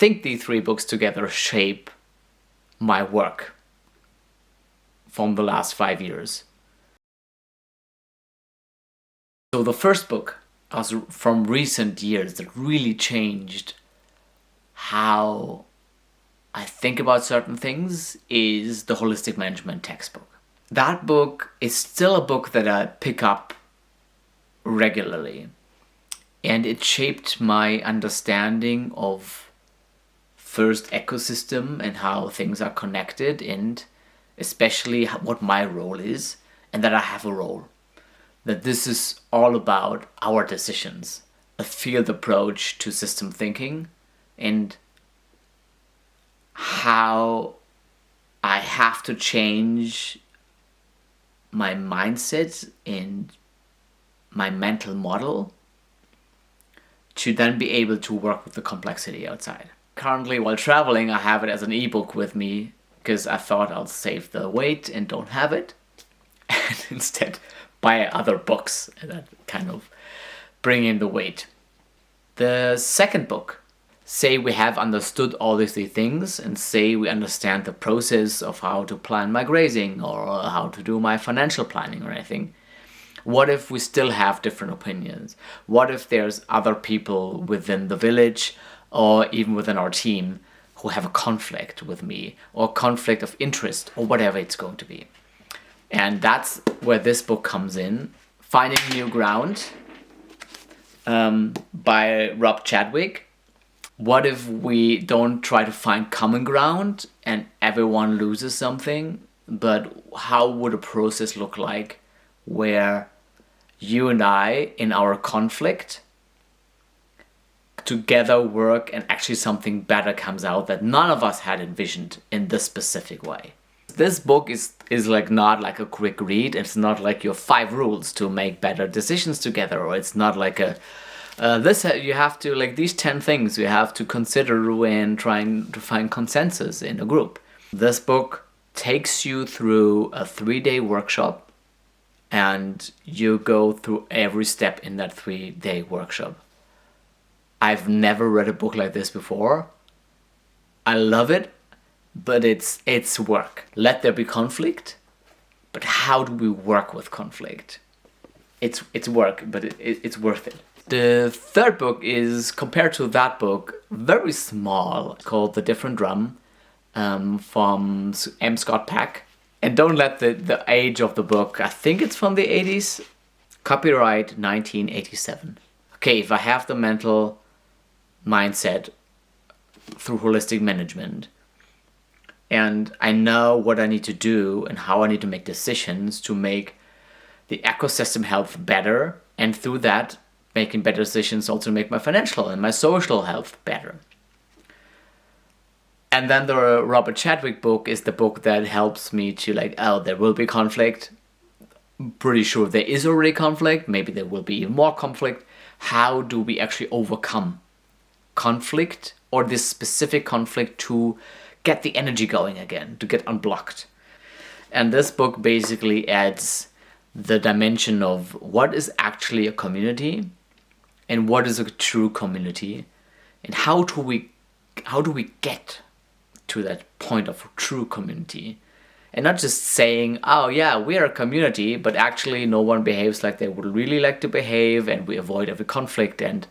think these 3 books together shape my work from the last 5 years. So the first book was from recent years that really changed how I think about certain things is the Holistic Management textbook. That book is still a book that I pick up regularly, and it shaped my understanding of first ecosystem and how things are connected, and especially what my role is, and that I have a role. That this is all about our decisions, a field approach to system thinking, and how I have to change my mindset and my mental model to then be able to work with the complexity outside. Currently, while traveling, I have it as an ebook with me because I thought I'll save the weight and don't have it, and instead buy other books that kind of bring in the weight. The second book, say we have understood all these 3 things, and say we understand the process of how to plan my grazing or how to do my financial planning or anything. What if we still have different opinions? What if there's other people within the village or even within our team who have a conflict with me or conflict of interest or whatever it's going to be? And that's where this book comes in. Finding New Ground by Chadwick. What if we don't try to find common ground and everyone loses something? But how would a process look like where you and I, in our conflict, together work and actually something better comes out that none of us had envisioned in this specific way? This book is like not like a quick read. It's not like your 5 rules to make better decisions together, or it's not like you have to, like, these 10 things you have to consider when trying to find consensus in a group. This book takes you through a 3-day workshop, and you go through every step in that 3-day workshop. I've never read a book like this before. I love it. But it's work. Let there be conflict, but how do we work with conflict? It's work, but it's worth it. The third book is, compared to that book, very small, called The Different Drum, from M. Scott Peck. And don't let the age of the book, I think it's from the 80s, copyright 1987. Okay, if I have the mental mindset through holistic management, and I know what I need to do and how I need to make decisions to make the ecosystem health better, and through that, making better decisions also make my financial and my social health better. And then the Robert Chadwick book is the book that helps me to, like, oh, there will be conflict. Pretty sure there is already conflict. Maybe there will be even more conflict. How do we actually overcome conflict, or this specific conflict, to get the energy going again, to get unblocked? And this book basically adds the dimension of what is actually a community and what is a true community, and how do we get to that point of true community, and not just saying, oh yeah, we are a community, but actually no one behaves like they would really like to behave, and we avoid every conflict, and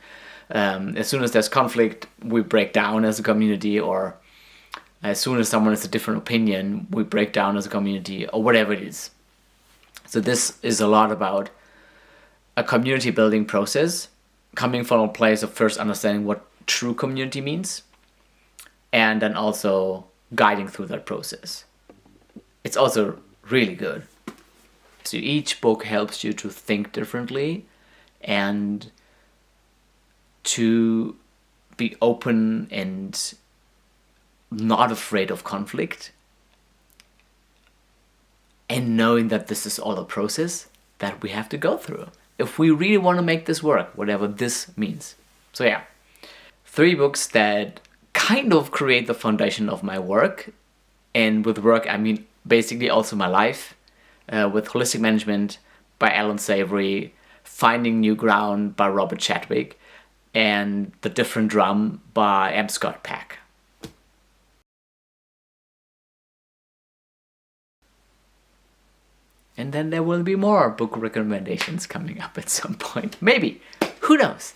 as soon as there's conflict we break down as a community, or as soon as someone has a different opinion we break down as a community, or whatever it is. So this is a lot about a community building process, coming from a place of first understanding what true community means, and then also guiding through that process. It's also really good. So each book helps you to think differently and to be open and not afraid of conflict, and knowing that this is all a process that we have to go through if we really want to make this work, whatever this means. So yeah, 3 books that kind of create the foundation of my work, and with work I mean basically also my life, with Holistic Management by Allan, Savory, Finding New Ground by Robert Chadwick, and The Different Drum by M. Scott Peck. And then there will be more book recommendations coming up at some point. Maybe. Who knows?